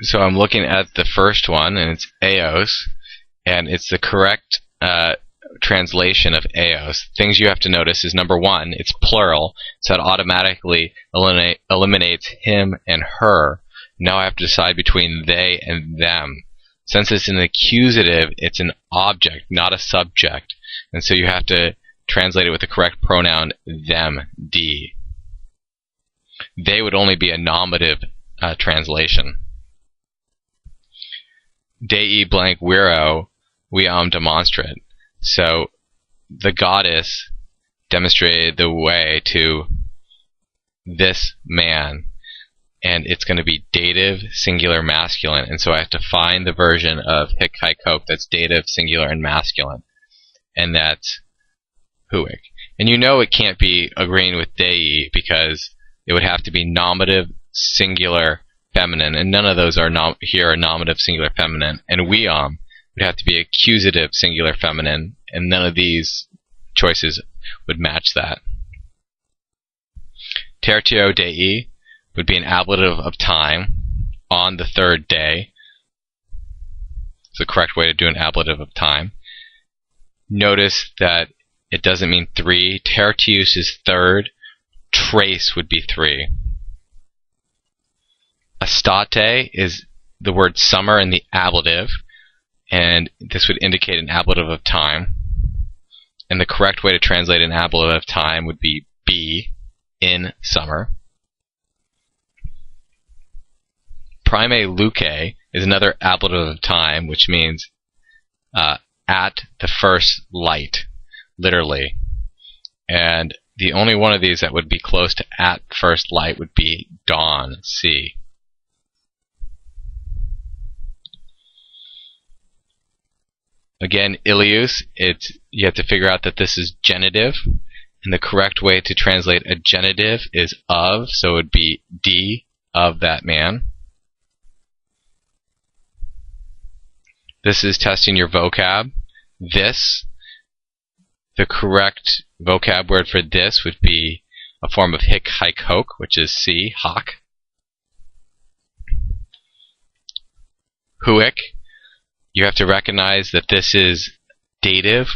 So I'm looking at the first one, and it's Eos, and it's the correct translation of Eos. Things you have to notice is, number one, it's plural, so it automatically eliminates him and her. Now I have to decide between they and them. Since it's an accusative, it's an object, not a subject, and so you have to translate it with the correct pronoun them, D. They would only be a nominative translation. Dei blank viro viam demonstrat. So the goddess demonstrated the way to this man, and it's going to be dative, singular, masculine, and so I have to find the version of hic haec hoc that's dative, singular, and masculine, and that's huic. And you know it can't be agreeing with dei because it would have to be nominative, singular, feminine, and none of those are here are nominative, singular, feminine. And viam would have to be accusative, singular, feminine, and none of these choices would match that. Tertio dei would be an ablative of time, on the third day. It's the correct way to do an ablative of time. Notice that it doesn't mean three. Tertius is third. Trace would be three. Estate is the word summer in the ablative, and this would indicate an ablative of time. And the correct way to translate an ablative of time would be in summer. Prime luce is another ablative of time, which means at the first light, literally. And the only one of these that would be close to at first light would be dawn, C. Again, Ilius, you have to figure out that this is genitive, and the correct way to translate a genitive is of, so it would be D, of that man. This is testing your vocab. This, the correct vocab word for this would be a form of hic haec hoc, which is C, hoc. Huic, you have to recognize that this is dative,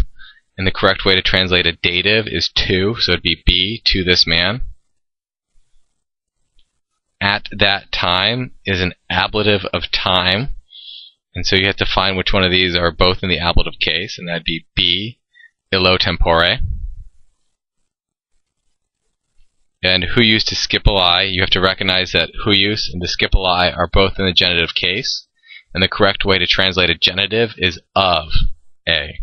and the correct way to translate a dative is to, so it'd be B, to this man. At that time is an ablative of time, and so you have to find which one of these are both in the ablative case, and that'd be B, illo tempore. And huius to discipuli, you have to recognize that huius and discipuli are both in the genitive case, and the correct way to translate a genitive is of A.